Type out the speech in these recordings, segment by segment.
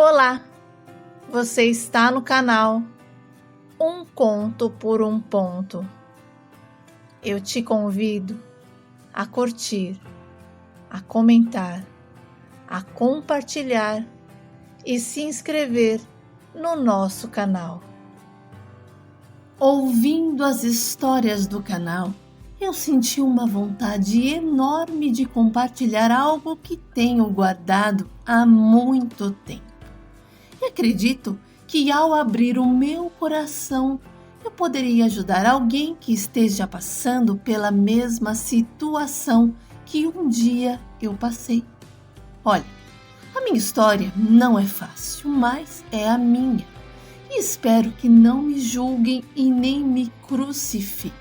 Olá, você está no canal Um Conto por um Ponto. Eu te convido a curtir, a comentar, a compartilhar e se inscrever no nosso canal. Ouvindo as histórias do canal, eu senti uma vontade enorme de compartilhar algo que tenho guardado há muito tempo. E acredito que ao abrir o meu coração, eu poderia ajudar alguém que esteja passando pela mesma situação que um dia eu passei. Olha, a minha história não é fácil, mas é a minha. E espero que não me julguem e nem me crucifiquem.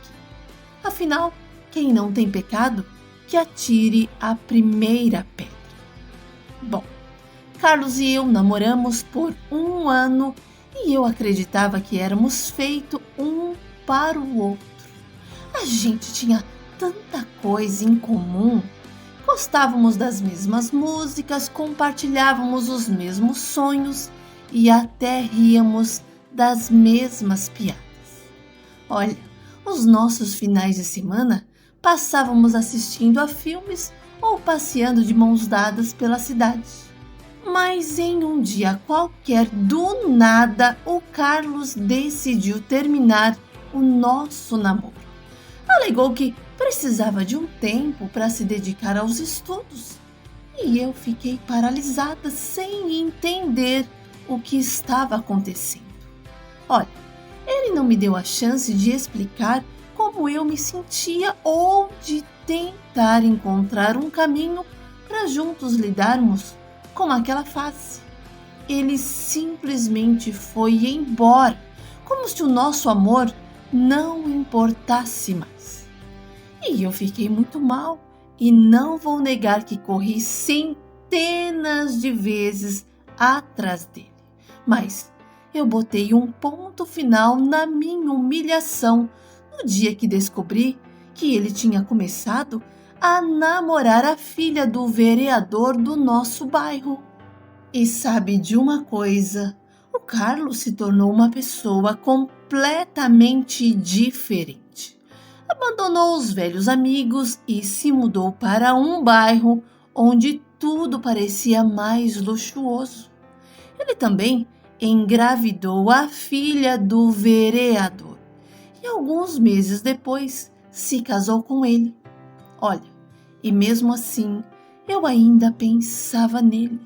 Afinal, quem não tem pecado, que atire a primeira pedra. Bom, Carlos e eu namoramos por 1 ano e eu acreditava que éramos feitos um para o outro. A gente tinha tanta coisa em comum. Gostávamos das mesmas músicas, compartilhávamos os mesmos sonhos e até ríamos das mesmas piadas. Olha, os nossos finais de semana passávamos assistindo a filmes ou passeando de mãos dadas pela cidade. Mas em um dia qualquer, do nada, o Carlos decidiu terminar o nosso namoro. Alegou que precisava de um tempo para se dedicar aos estudos. E eu fiquei paralisada, sem entender o que estava acontecendo. Olha, ele não me deu a chance de explicar como eu me sentia ou de tentar encontrar um caminho para juntos lidarmos com aquela fase. Ele simplesmente foi embora, como se o nosso amor não importasse mais. E eu fiquei muito mal e não vou negar que corri centenas de vezes atrás dele. Mas eu botei um ponto final na minha humilhação no dia que descobri que ele tinha começado a namorar a filha do vereador do nosso bairro. E sabe de uma coisa? O Carlos se tornou uma pessoa completamente diferente. Abandonou os velhos amigos e se mudou para um bairro onde tudo parecia mais luxuoso. Ele também engravidou a filha do vereador e alguns meses depois se casou com ele. Olha, e mesmo assim, eu ainda pensava nele.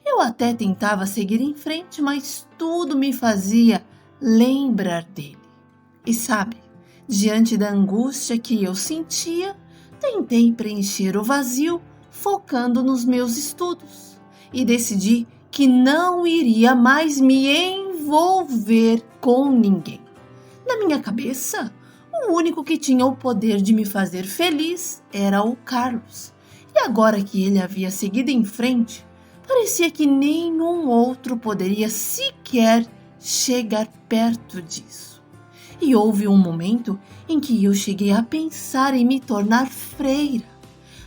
Eu até tentava seguir em frente, mas tudo me fazia lembrar dele. E sabe, diante da angústia que eu sentia, tentei preencher o vazio focando nos meus estudos e decidi que não iria mais me envolver com ninguém. Na minha cabeça, o único que tinha o poder de me fazer feliz era o Carlos. E agora que ele havia seguido em frente, parecia que nenhum outro poderia sequer chegar perto disso. E houve um momento em que eu cheguei a pensar em me tornar freira.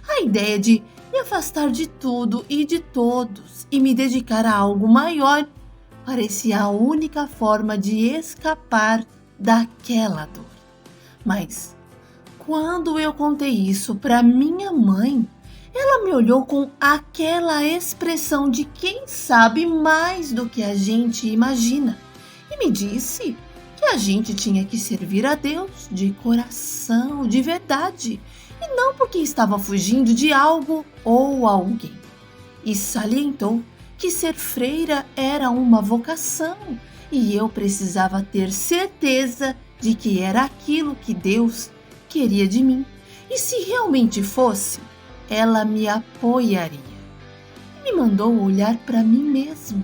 A ideia de me afastar de tudo e de todos e me dedicar a algo maior parecia a única forma de escapar daquela dor. Mas quando eu contei isso para minha mãe, ela me olhou com aquela expressão de quem sabe mais do que a gente imagina e me disse que a gente tinha que servir a Deus de coração, de verdade, e não porque estava fugindo de algo ou alguém. E salientou que ser freira era uma vocação e eu precisava ter certeza de que era aquilo que Deus queria de mim. E se realmente fosse, ela me apoiaria. E me mandou olhar para mim mesmo.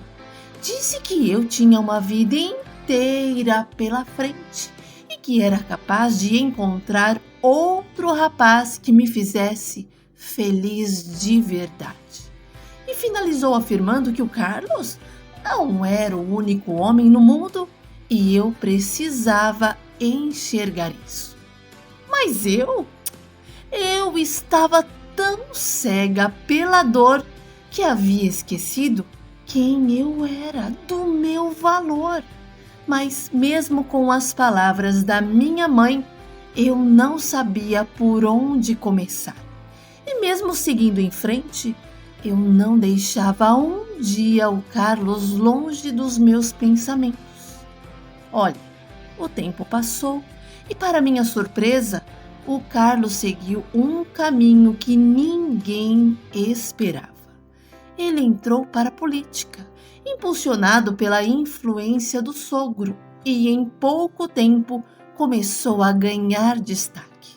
Disse que eu tinha uma vida inteira pela frente e que era capaz de encontrar outro rapaz que me fizesse feliz de verdade. E finalizou afirmando que o Carlos não era o único homem no mundo e eu precisava enxergar isso. Mas eu estava tão cega pela dor que havia esquecido quem eu era, do meu valor. Mas mesmo com as palavras da minha mãe, eu não sabia por onde começar. E mesmo seguindo em frente, eu não deixava um dia o Carlos longe dos meus pensamentos. Olha, o tempo passou e, para minha surpresa, o Carlos seguiu um caminho que ninguém esperava. Ele entrou para a política, impulsionado pela influência do sogro, e em pouco tempo começou a ganhar destaque.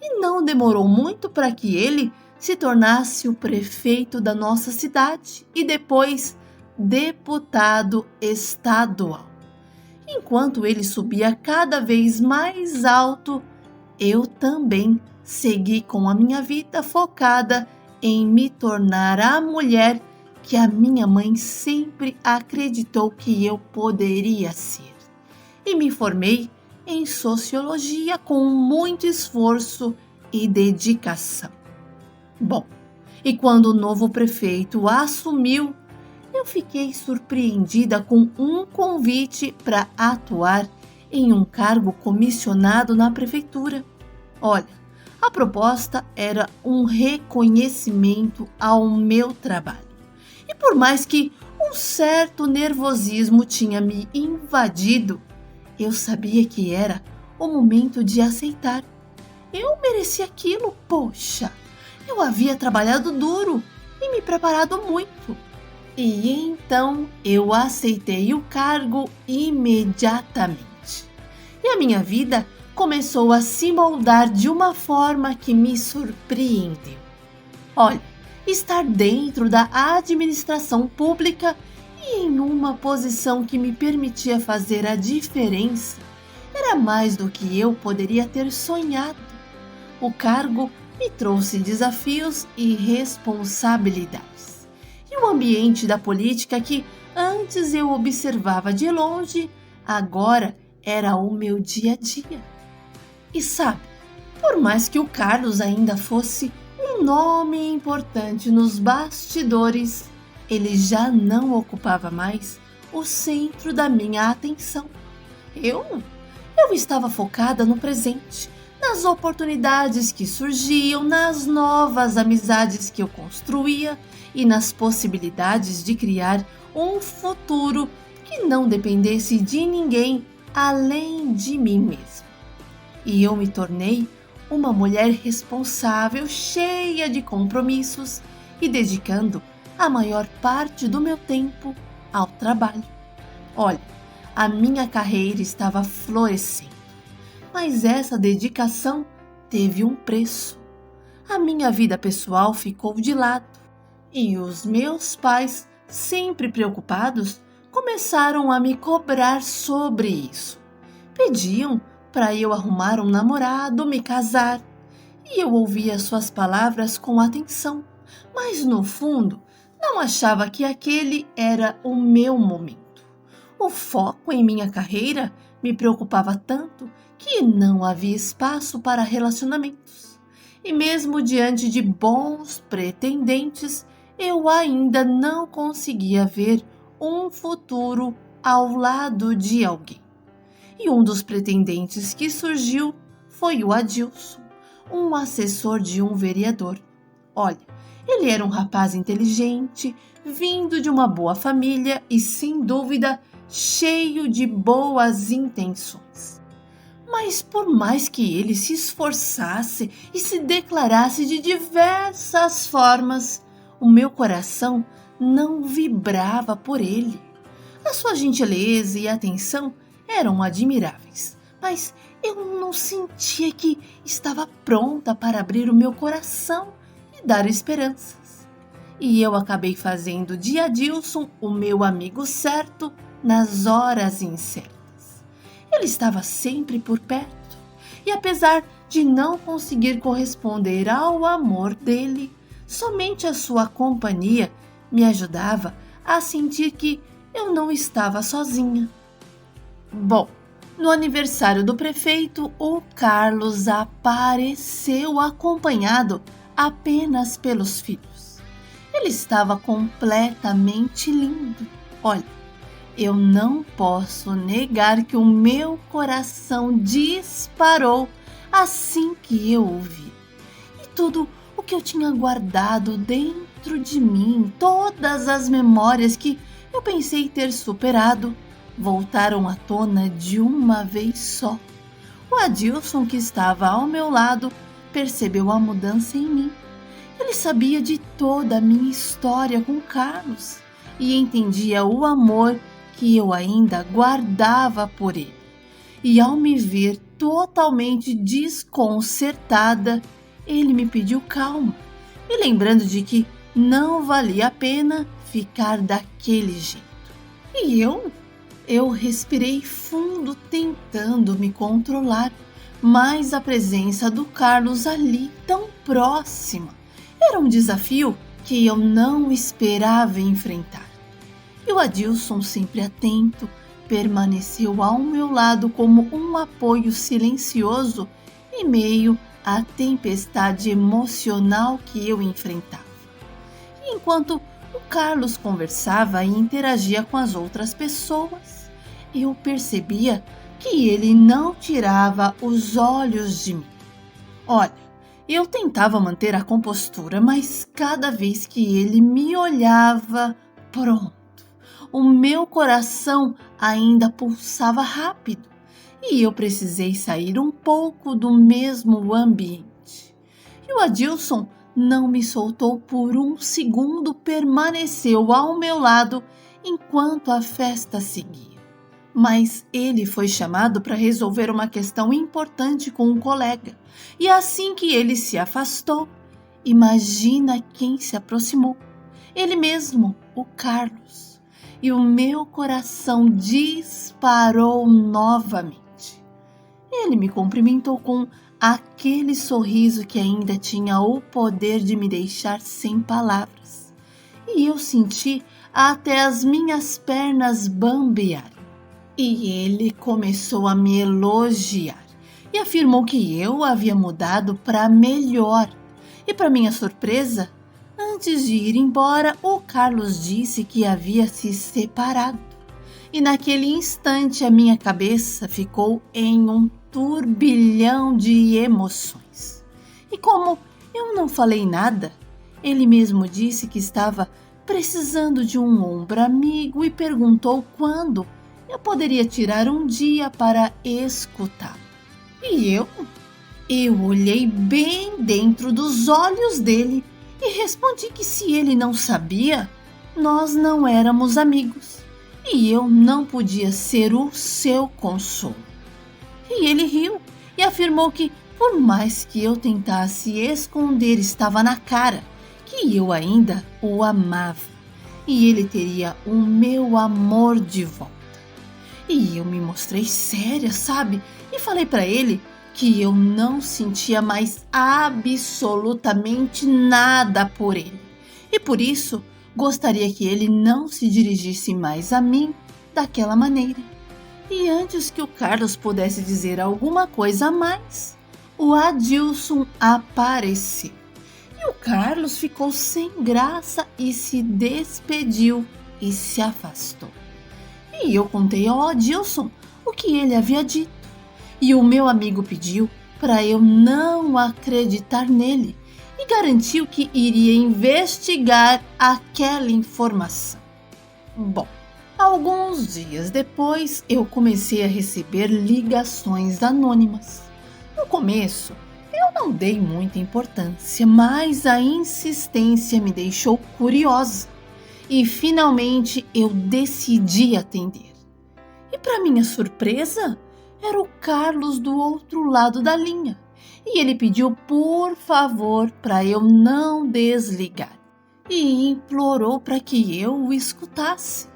E não demorou muito para que ele se tornasse o prefeito da nossa cidade e depois deputado estadual. Enquanto ele subia cada vez mais alto, eu também segui com a minha vida focada em me tornar a mulher que a minha mãe sempre acreditou que eu poderia ser. E me formei em sociologia com muito esforço e dedicação. Bom, e quando o novo prefeito assumiu, eu fiquei surpreendida com um convite para atuar em um cargo comissionado na prefeitura. Olha, a proposta era um reconhecimento ao meu trabalho. E por mais que um certo nervosismo tinha me invadido, eu sabia que era o momento de aceitar. Eu merecia aquilo, poxa! Eu havia trabalhado duro e me preparado muito. E então eu aceitei o cargo imediatamente. E a minha vida começou a se moldar de uma forma que me surpreendeu. Olha, estar dentro da administração pública e em uma posição que me permitia fazer a diferença era mais do que eu poderia ter sonhado. O cargo me trouxe desafios e responsabilidades. E o ambiente da política que antes eu observava de longe, agora era o meu dia a dia. E sabe, por mais que o Carlos ainda fosse um nome importante nos bastidores, ele já não ocupava mais o centro da minha atenção. Eu estava focada no presente, nas oportunidades que surgiam, nas novas amizades que eu construía e nas possibilidades de criar um futuro que não dependesse de ninguém além de mim mesma. E eu me tornei uma mulher responsável, cheia de compromissos e dedicando a maior parte do meu tempo ao trabalho. Olha, a minha carreira estava florescendo, mas essa dedicação teve um preço. A minha vida pessoal ficou de lado e os meus pais, sempre preocupados, começaram a me cobrar sobre isso. Pediam para eu arrumar um namorado, me casar, e eu ouvia suas palavras com atenção, mas no fundo não achava que aquele era o meu momento. O foco em minha carreira me preocupava tanto que não havia espaço para relacionamentos. E mesmo diante de bons pretendentes, eu ainda não conseguia ver um futuro ao lado de alguém. E um dos pretendentes que surgiu foi o Adilson, um assessor de um vereador. Olha, ele era um rapaz inteligente, vindo de uma boa família e, sem dúvida, cheio de boas intenções. Mas por mais que ele se esforçasse e se declarasse de diversas formas, o meu coração não vibrava por ele. A sua gentileza e atenção eram admiráveis, mas eu não sentia que estava pronta para abrir o meu coração e dar esperanças. E eu acabei fazendo de Adilson o meu amigo certo nas horas incertas. Ele estava sempre por perto, e apesar de não conseguir corresponder ao amor dele, somente a sua companhia me ajudava a sentir que eu não estava sozinha. Bom, no aniversário do prefeito, o Carlos apareceu acompanhado apenas pelos filhos. Ele estava completamente lindo. Olha, eu não posso negar que o meu coração disparou assim que eu o vi. E tudo o que eu tinha guardado dentro de mim, todas as memórias que eu pensei ter superado, voltaram à tona de uma vez só. O Adilson, que estava ao meu lado, percebeu a mudança em mim. Ele sabia de toda a minha história com Carlos e entendia o amor que eu ainda guardava por ele. E ao me ver totalmente desconcertada, ele me pediu calma, me lembrando de que não valia a pena ficar daquele jeito. E eu respirei fundo tentando me controlar, mas a presença do Carlos ali tão próxima era um desafio que eu não esperava enfrentar. E o Adilson, sempre atento, permaneceu ao meu lado como um apoio silencioso em meio à tempestade emocional que eu enfrentava. E enquanto o Carlos conversava e interagia com as outras pessoas, eu percebia que ele não tirava os olhos de mim. Olha, eu tentava manter a compostura, mas cada vez que ele me olhava, pronto, o meu coração ainda pulsava rápido e eu precisei sair um pouco do mesmo ambiente. E o Adilson não me soltou por um segundo, permaneceu ao meu lado enquanto a festa seguia. Mas ele foi chamado para resolver uma questão importante com um colega. E assim que ele se afastou, imagina quem se aproximou. Ele mesmo, o Carlos. E o meu coração disparou novamente. Ele me cumprimentou com aquele sorriso que ainda tinha o poder de me deixar sem palavras. E eu senti até as minhas pernas bambearem. E ele começou a me elogiar e afirmou que eu havia mudado para melhor. E para minha surpresa, antes de ir embora, o Carlos disse que havia se separado. E naquele instante a minha cabeça ficou em um turbilhão de emoções. E como eu não falei nada, ele mesmo disse que estava precisando de um ombro amigo e perguntou quando eu poderia tirar um dia para escutar. E eu olhei bem dentro dos olhos dele e respondi que se ele não sabia, nós não éramos amigos e eu não podia ser o seu consolo. E ele riu e afirmou que, por mais que eu tentasse esconder, estava na cara que eu ainda o amava e ele teria o meu amor de volta. E eu me mostrei séria, sabe? E falei para ele que eu não sentia mais absolutamente nada por ele. E por isso, gostaria que ele não se dirigisse mais a mim daquela maneira. E antes que o Carlos pudesse dizer alguma coisa a mais, o Adilson apareceu. E o Carlos ficou sem graça e se despediu e se afastou. E eu contei ao Adilson o que ele havia dito. E o meu amigo pediu para eu não acreditar nele e garantiu que iria investigar aquela informação. Bom, alguns dias depois eu comecei a receber ligações anônimas. No começo, eu não dei muita importância, mas a insistência me deixou curiosa. E finalmente eu decidi atender. E para minha surpresa, era o Carlos do outro lado da linha. E ele pediu por favor para eu não desligar. E implorou para que eu o escutasse.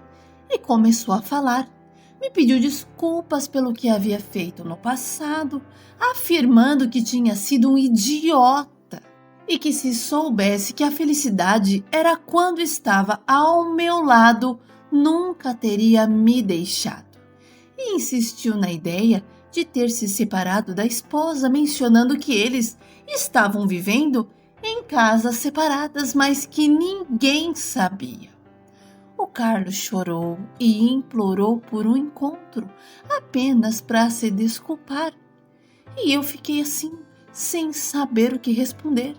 E começou a falar. Me pediu desculpas pelo que havia feito no passado, afirmando que tinha sido um idiota. E que se soubesse que a felicidade era quando estava ao meu lado, nunca teria me deixado. E insistiu na ideia de ter se separado da esposa, mencionando que eles estavam vivendo em casas separadas, mas que ninguém sabia. O Carlos chorou e implorou por um encontro, apenas para se desculpar. E eu fiquei assim, sem saber o que responder.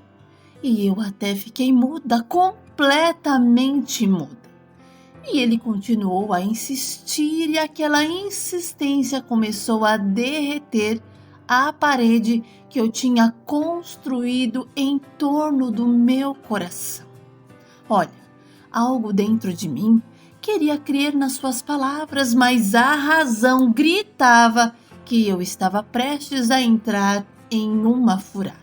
E eu até fiquei muda, completamente muda. E ele continuou a insistir e aquela insistência começou a derreter a parede que eu tinha construído em torno do meu coração. Olha, algo dentro de mim queria crer nas suas palavras, mas a razão gritava que eu estava prestes a entrar em uma furada.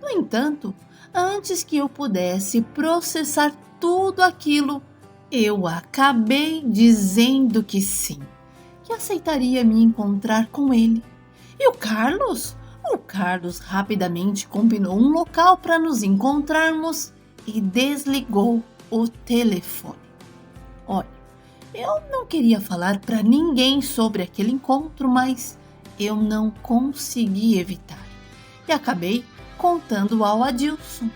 No entanto, antes que eu pudesse processar tudo aquilo, eu acabei dizendo que sim, que aceitaria me encontrar com ele. E o Carlos? O Carlos rapidamente combinou um local para nos encontrarmos e desligou o telefone. Olha, eu não queria falar para ninguém sobre aquele encontro, mas eu não consegui evitar. E acabei contando ao Adilson.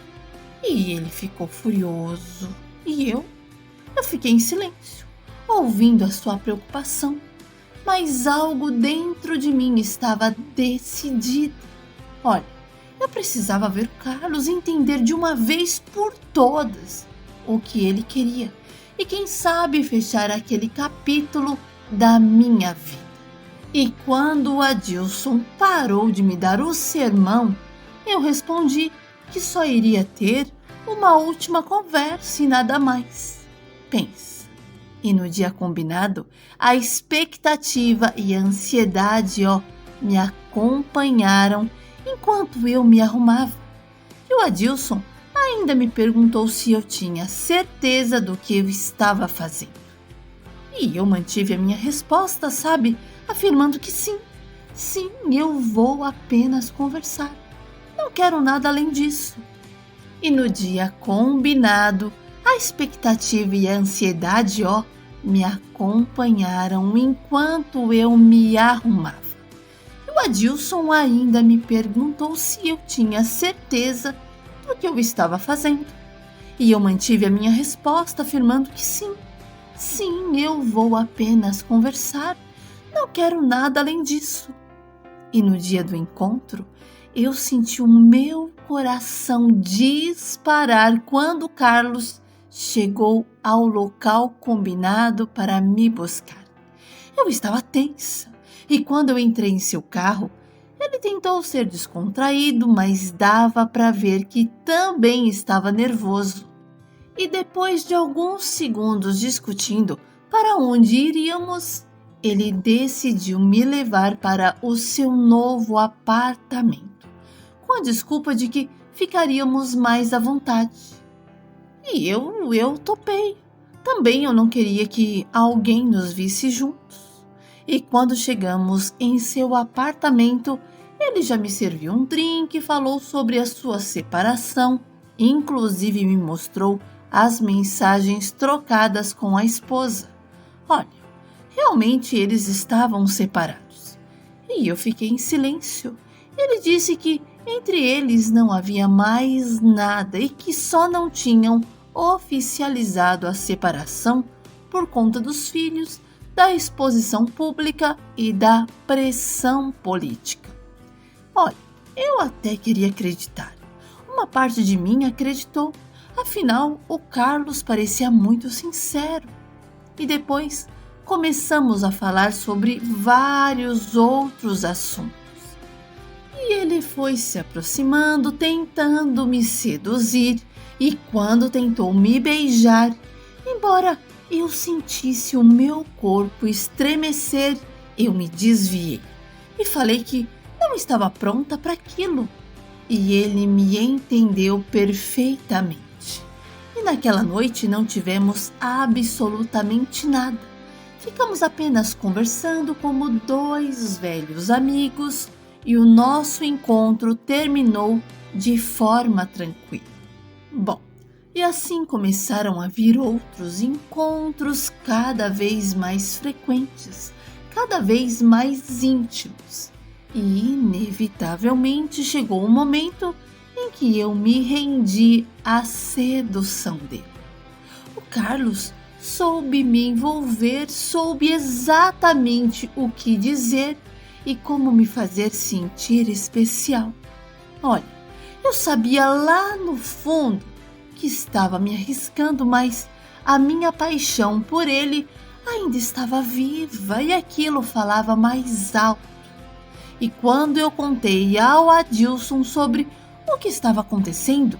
E ele ficou furioso. E eu fiquei em silêncio, ouvindo a sua preocupação. Mas algo dentro de mim estava decidido. Olha, eu precisava ver o Carlos e entender de uma vez por todas o que ele queria. E quem sabe fechar aquele capítulo da minha vida. E quando o Adilson parou de me dar o sermão, eu respondi que só iria ter uma última conversa e nada mais. Pensa. E no dia combinado, a expectativa e a ansiedade, me acompanharam enquanto eu me arrumava. E o Adilson ainda me perguntou se eu tinha certeza do que eu estava fazendo. E eu mantive a minha resposta, sabe? Afirmando que sim. Sim, eu vou apenas conversar. Não quero nada além disso. E no dia combinado, a expectativa e a ansiedade, me acompanharam enquanto eu me arrumava. E o Adilson ainda me perguntou se eu tinha certeza do que eu estava fazendo. E eu mantive a minha resposta afirmando que sim. Sim, eu vou apenas conversar. Não quero nada além disso. E no dia do encontro, eu senti o meu coração disparar quando Carlos chegou ao local combinado para me buscar. Eu estava tensa e quando eu entrei em seu carro, ele tentou ser descontraído, mas dava para ver que também estava nervoso. E depois de alguns segundos discutindo para onde iríamos, ele decidiu me levar para o seu novo apartamento, com a desculpa de que ficaríamos mais à vontade. E eu topei. Também eu não queria que alguém nos visse juntos. E quando chegamos em seu apartamento, ele já me serviu um drink e falou sobre a sua separação. Inclusive me mostrou as mensagens trocadas com a esposa. Olha, realmente eles estavam separados. E eu fiquei em silêncio. Ele disse que entre eles não havia mais nada e que só não tinham oficializado a separação por conta dos filhos, da exposição pública e da pressão política. Olha, eu até queria acreditar. Uma parte de mim acreditou. Afinal, o Carlos parecia muito sincero. E depois começamos a falar sobre vários outros assuntos. E ele foi se aproximando, tentando me seduzir, e quando tentou me beijar, embora eu sentisse o meu corpo estremecer, eu me desviei e falei que não estava pronta para aquilo. E ele me entendeu perfeitamente. E naquela noite não tivemos absolutamente nada. Ficamos apenas conversando como dois velhos amigos e o nosso encontro terminou de forma tranquila. Bom, e assim começaram a vir outros encontros cada vez mais frequentes, cada vez mais íntimos. E inevitavelmente chegou um momento em que eu me rendi à sedução dele. O Carlos soube me envolver, soube exatamente o que dizer e como me fazer sentir especial. Olha, eu sabia lá no fundo que estava me arriscando, mas a minha paixão por ele ainda estava viva e aquilo falava mais alto. E quando eu contei ao Adilson sobre o que estava acontecendo,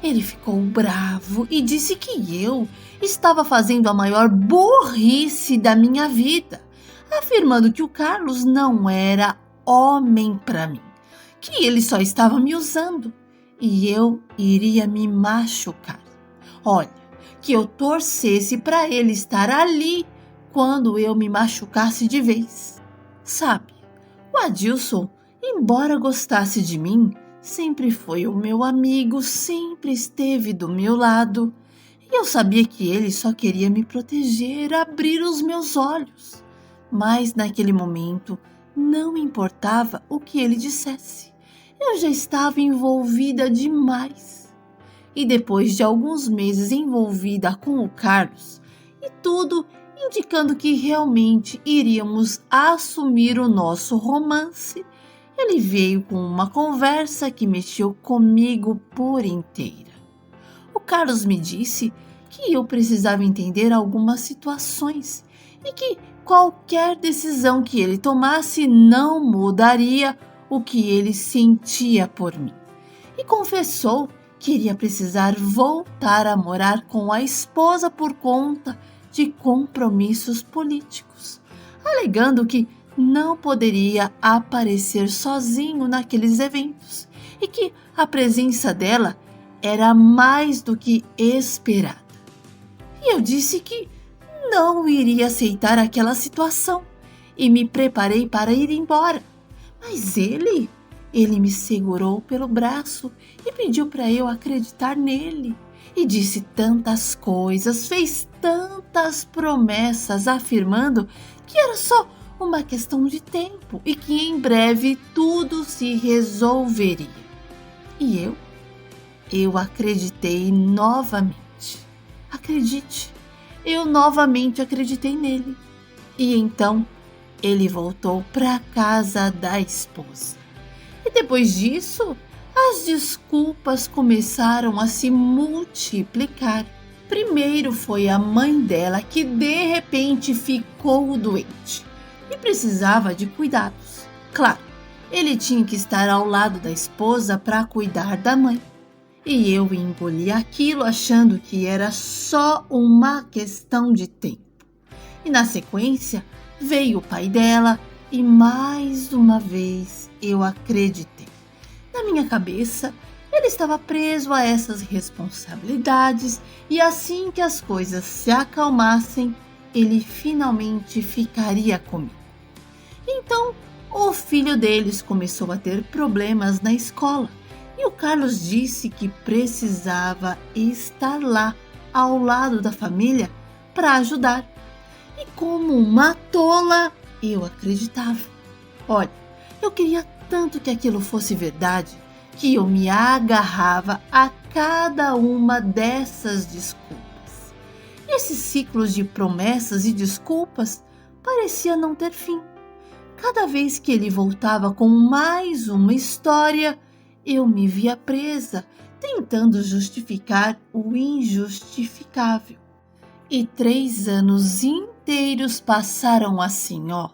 ele ficou bravo e disse que eu estava fazendo a maior burrice da minha vida, afirmando que o Carlos não era homem para mim, que ele só estava me usando e eu iria me machucar. Olha, que eu torcesse para ele estar ali quando eu me machucasse de vez. Sabe, o Adilson, embora gostasse de mim, sempre foi o meu amigo, sempre esteve do meu lado. E eu sabia que ele só queria me proteger, abrir os meus olhos. Mas naquele momento, não importava o que ele dissesse. Eu já estava envolvida demais. E depois de alguns meses envolvida com o Carlos, e tudo indicando que realmente iríamos assumir o nosso romance, ele veio com uma conversa que mexeu comigo por inteira. O Carlos me disse que eu precisava entender algumas situações e que qualquer decisão que ele tomasse não mudaria o que ele sentia por mim. E confessou que iria precisar voltar a morar com a esposa por conta de compromissos políticos, alegando que não poderia aparecer sozinho naqueles eventos e que a presença dela era mais do que esperada. E eu disse que não iria aceitar aquela situação e me preparei para ir embora. Mas ele me segurou pelo braço e pediu para eu acreditar nele. E disse tantas coisas, fez tantas promessas, afirmando que era só uma questão de tempo e que em breve tudo se resolveria. E eu acreditei novamente. Acredite, eu novamente acreditei nele. E então ele voltou para a casa da esposa. E depois disso, as desculpas começaram a se multiplicar. Primeiro foi a mãe dela que de repente ficou doente e precisava de cuidados. Claro, ele tinha que estar ao lado da esposa para cuidar da mãe. E eu engoli aquilo achando que era só uma questão de tempo. E na sequência veio o pai dela e mais uma vez eu acreditei. Na minha cabeça, ele estava preso a essas responsabilidades e assim que as coisas se acalmassem, ele finalmente ficaria comigo. Então, o filho deles começou a ter problemas na escola e o Carlos disse que precisava estar lá ao lado da família para ajudar. E como uma tola, eu acreditava. Olha, eu queria tanto que aquilo fosse verdade que eu me agarrava a cada uma dessas desculpas. Esses ciclos de promessas e desculpas parecia não ter fim. Cada vez que ele voltava com mais uma história, eu me via presa, tentando justificar o injustificável. E 3 anos inteiros passaram assim, ó.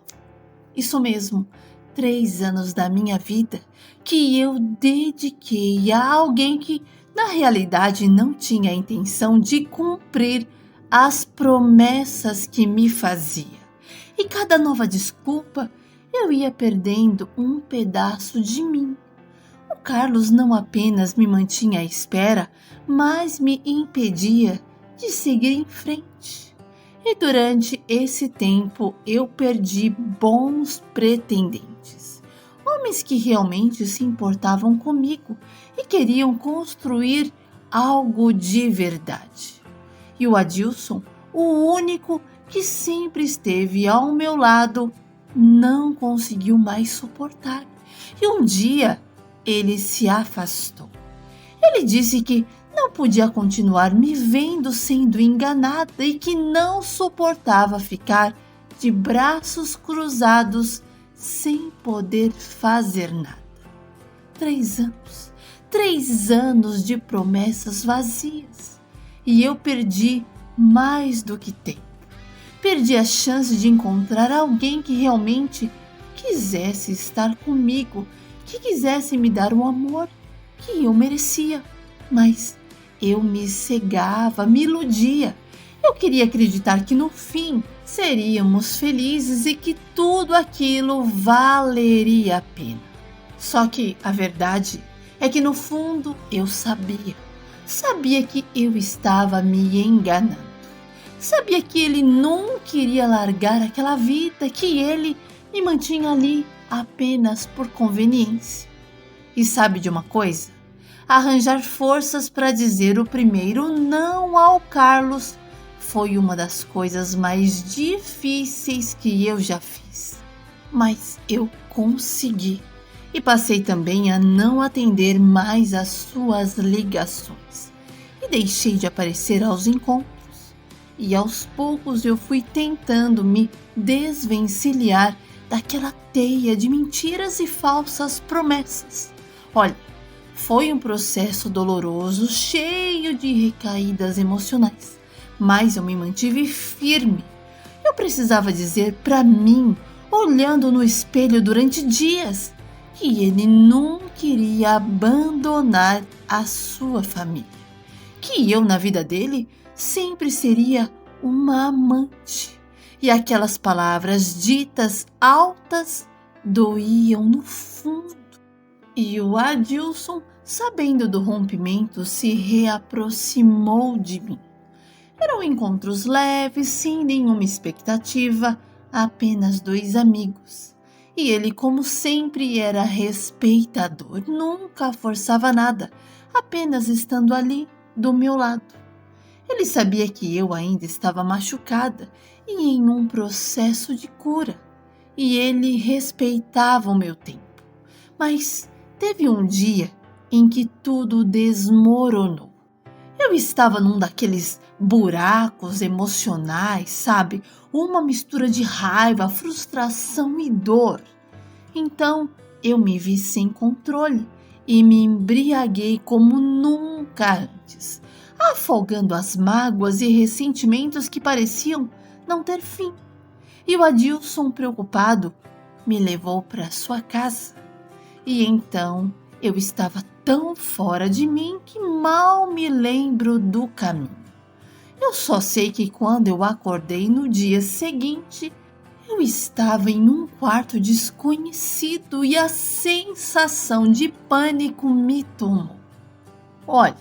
Isso mesmo, 3 anos da minha vida que eu dediquei a alguém que, na realidade, não tinha a intenção de cumprir as promessas que me fazia. E cada nova desculpa, eu ia perdendo um pedaço de mim. O Carlos não apenas me mantinha à espera, mas me impedia de seguir em frente. E durante esse tempo eu perdi bons pretendentes, homens que realmente se importavam comigo e queriam construir algo de verdade. E o Adilson, o único que sempre esteve ao meu lado, não conseguiu mais suportar. E um dia ele se afastou. Ele disse que não podia continuar me vendo sendo enganada e que não suportava ficar de braços cruzados sem poder fazer nada. 3 anos de promessas vazias, e eu perdi mais do que tempo. Perdi a chance de encontrar alguém que realmente quisesse estar comigo, que quisesse me dar o amor que eu merecia. Mas eu me cegava, me iludia. Eu queria acreditar que no fim seríamos felizes e que tudo aquilo valeria a pena. Só que a verdade é que no fundo eu sabia que eu estava me enganando. Sabia que ele nunca iria largar aquela vida, que ele me mantinha ali apenas por conveniência. E sabe de uma coisa? Arranjar forças para dizer o primeiro não ao Carlos foi uma das coisas mais difíceis que eu já fiz. Mas eu consegui. E passei também a não atender mais às suas ligações. E deixei de aparecer aos encontros. E aos poucos eu fui tentando me desvencilhar daquela teia de mentiras e falsas promessas. Olha, foi um processo doloroso, cheio de recaídas emocionais, mas eu me mantive firme. Eu precisava dizer para mim, olhando no espelho durante dias, que ele não queria abandonar a sua família, que eu na vida dele sempre seria uma amante. E aquelas palavras ditas altas doíam no fundo. E o Adilson, sabendo do rompimento, se reaproximou de mim. Eram encontros leves, sem nenhuma expectativa, apenas 2 amigos. E ele, como sempre, era respeitador, nunca forçava nada, apenas estando ali do meu lado. Ele sabia que eu ainda estava machucada e em um processo de cura, e ele respeitava o meu tempo. Mas teve um dia em que tudo desmoronou. Eu estava num daqueles buracos emocionais, sabe? Uma mistura de raiva, frustração e dor. Então eu me vi sem controle e me embriaguei como nunca antes, afogando as mágoas e ressentimentos que pareciam não ter fim. E o Adilson, preocupado, me levou para sua casa. E então eu estava tão fora de mim que mal me lembro do caminho. Eu só sei que quando eu acordei no dia seguinte, eu estava em um quarto desconhecido e a sensação de pânico me tomou. Olha,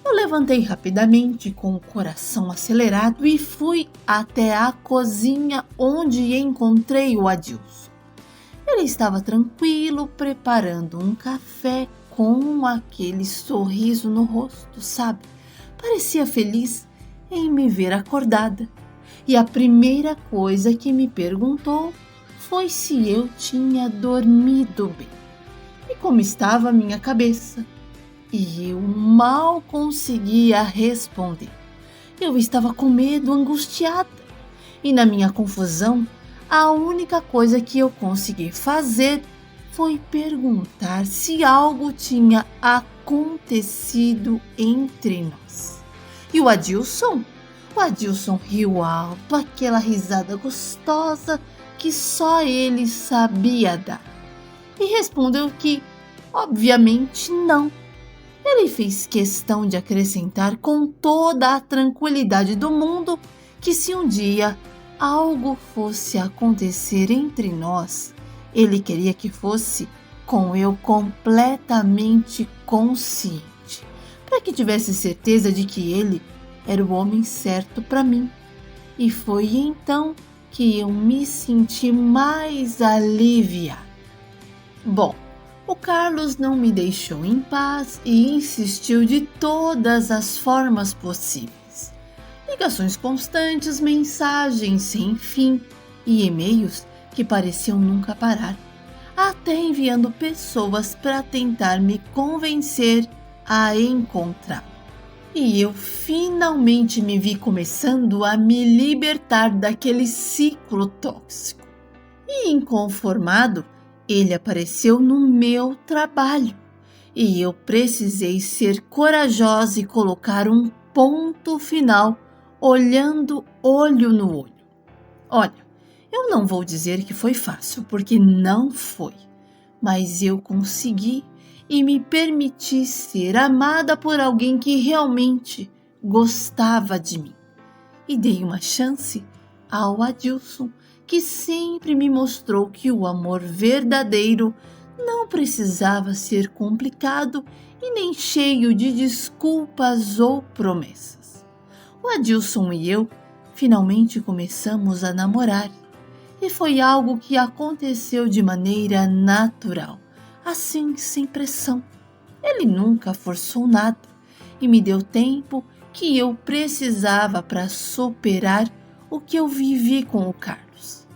eu levantei rapidamente com o coração acelerado e fui até a cozinha onde encontrei o Adilson. Ele estava tranquilo, preparando um café com aquele sorriso no rosto, sabe? Parecia feliz em me ver acordada. E a primeira coisa que me perguntou foi se eu tinha dormido bem e como estava a minha cabeça. E eu mal conseguia responder. Eu estava com medo, angustiada. E na minha confusão, a única coisa que eu consegui fazer foi perguntar se algo tinha acontecido entre nós. E o Adilson riu alto, aquela risada gostosa que só ele sabia dar. E respondeu que, obviamente, não. Ele fez questão de acrescentar com toda a tranquilidade do mundo que se um dia algo fosse acontecer entre nós, ele queria que fosse com eu completamente consciente, para que tivesse certeza de que ele era o homem certo para mim. E foi então que eu me senti mais aliviada. Bom, o Carlos não me deixou em paz e insistiu de todas as formas possíveis. Ligações constantes, mensagens sem fim e e-mails que pareciam nunca parar, até enviando pessoas para tentar me convencer a encontrá-lo. E eu finalmente me vi começando a me libertar daquele ciclo tóxico. E inconformado, ele apareceu no meu trabalho. E eu precisei ser corajosa e colocar um ponto final, olhando olho no olho. Olha, eu não vou dizer que foi fácil, porque não foi. Mas eu consegui e me permiti ser amada por alguém que realmente gostava de mim. E dei uma chance ao Adilson, que sempre me mostrou que o amor verdadeiro não precisava ser complicado e nem cheio de desculpas ou promessas. O Adilson e eu finalmente começamos a namorar. E foi algo que aconteceu de maneira natural, assim, sem pressão. Ele nunca forçou nada e me deu tempo que eu precisava para superar o que eu vivi com o Carlos.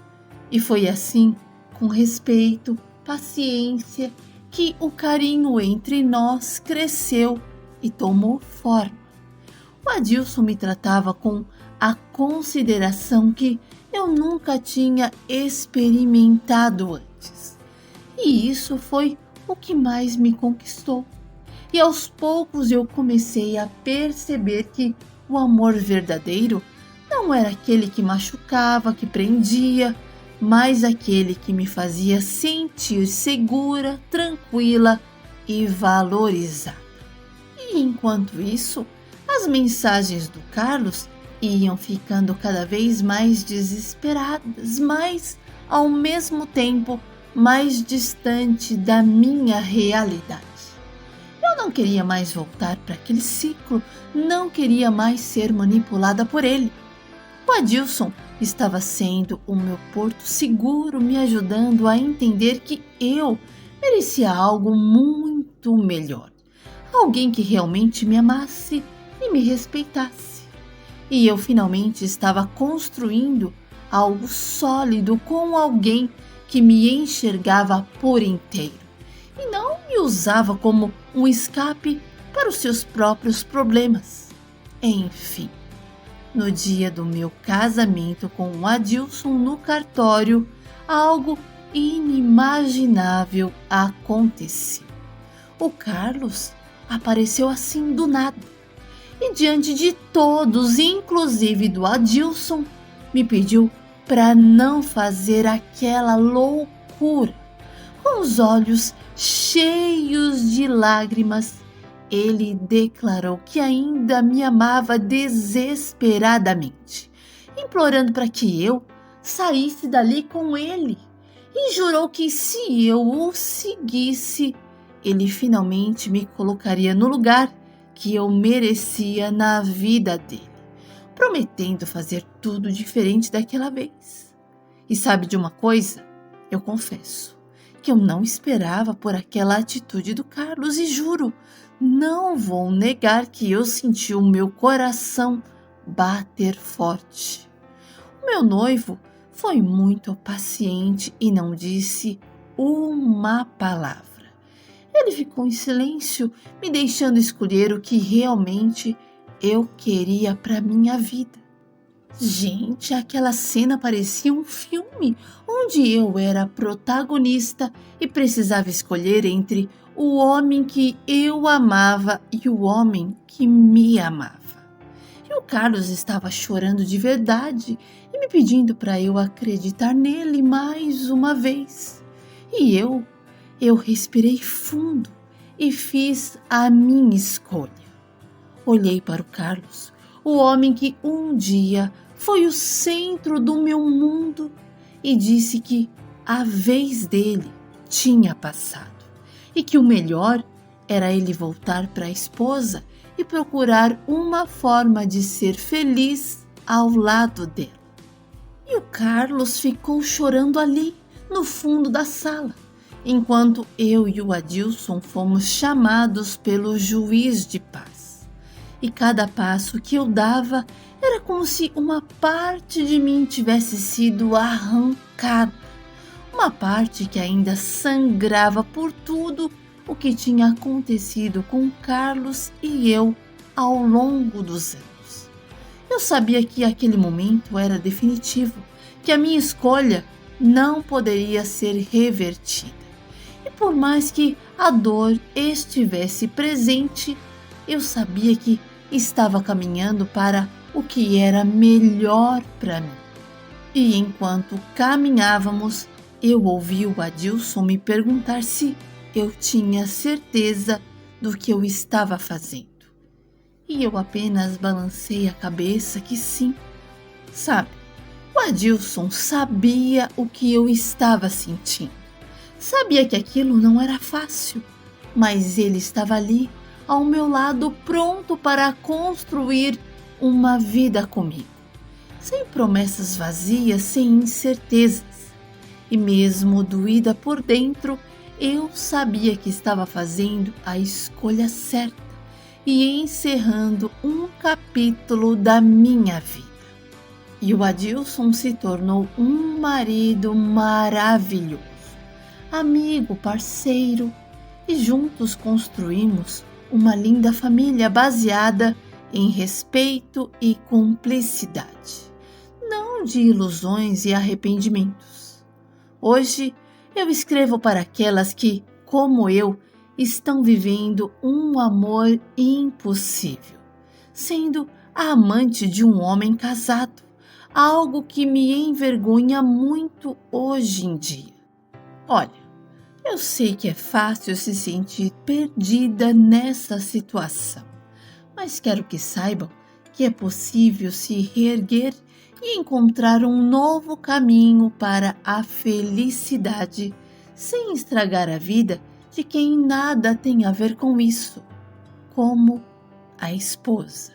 E foi assim, com respeito, paciência, que o carinho entre nós cresceu e tomou forma. O Adilson me tratava com a consideração que eu nunca tinha experimentado antes. E isso foi o que mais me conquistou. E aos poucos eu comecei a perceber que o amor verdadeiro não era aquele que machucava, que prendia, mas aquele que me fazia sentir segura, tranquila e valorizada. E enquanto isso, as mensagens do Carlos iam ficando cada vez mais desesperadas, mas, ao mesmo tempo, mais distante da minha realidade. Eu não queria mais voltar para aquele ciclo, não queria mais ser manipulada por ele. O Adilson estava sendo o meu porto seguro, me ajudando a entender que eu merecia algo muito melhor. Alguém que realmente me amasse e me respeitasse. E eu finalmente estava construindo algo sólido com alguém que me enxergava por inteiro e não me usava como um escape para os seus próprios problemas. Enfim, no dia do meu casamento com o Adilson no cartório, algo inimaginável aconteceu. O Carlos apareceu assim do nada. E diante de todos, inclusive do Adilson, me pediu para não fazer aquela loucura. Com os olhos cheios de lágrimas, ele declarou que ainda me amava desesperadamente, implorando para que eu saísse dali com ele, e jurou que se eu o seguisse, ele finalmente me colocaria no lugar que eu merecia na vida dele, prometendo fazer tudo diferente daquela vez. E sabe de uma coisa? Eu confesso que eu não esperava por aquela atitude do Carlos e juro, não vou negar que eu senti o meu coração bater forte. O meu noivo foi muito paciente e não disse uma palavra. Ele ficou em silêncio, me deixando escolher o que realmente eu queria para minha vida. Gente, aquela cena parecia um filme, onde eu era protagonista e precisava escolher entre o homem que eu amava e o homem que me amava. E o Carlos estava chorando de verdade e me pedindo para eu acreditar nele mais uma vez. E eu respirei fundo e fiz a minha escolha. Olhei para o Carlos, o homem que um dia foi o centro do meu mundo, e disse que a vez dele tinha passado e que o melhor era ele voltar para a esposa e procurar uma forma de ser feliz ao lado dela. E o Carlos ficou chorando ali, no fundo da sala, enquanto eu e o Adilson fomos chamados pelo juiz de paz. E cada passo que eu dava era como se uma parte de mim tivesse sido arrancada. Uma parte que ainda sangrava por tudo o que tinha acontecido com Carlos e eu ao longo dos anos. Eu sabia que aquele momento era definitivo, que a minha escolha não poderia ser revertida. E por mais que a dor estivesse presente, eu sabia que estava caminhando para o que era melhor para mim. E enquanto caminhávamos, eu ouvi o Adilson me perguntar se eu tinha certeza do que eu estava fazendo. E eu apenas balancei a cabeça que sim. Sabe, o Adilson sabia o que eu estava sentindo. Sabia que aquilo não era fácil, mas ele estava ali, ao meu lado, pronto para construir uma vida comigo. Sem promessas vazias, sem incertezas. E mesmo doída por dentro, eu sabia que estava fazendo a escolha certa e encerrando um capítulo da minha vida. E o Adilson se tornou um marido maravilhoso, amigo, parceiro, e juntos construímos uma linda família baseada em respeito e cumplicidade, não de ilusões e arrependimentos. Hoje eu escrevo para aquelas que, como eu, estão vivendo um amor impossível, sendo a amante de um homem casado, algo que me envergonha muito hoje em dia. Olha, eu sei que é fácil se sentir perdida nessa situação, mas quero que saibam que é possível se reerguer e encontrar um novo caminho para a felicidade, sem estragar a vida de quem nada tem a ver com isso, como a esposa.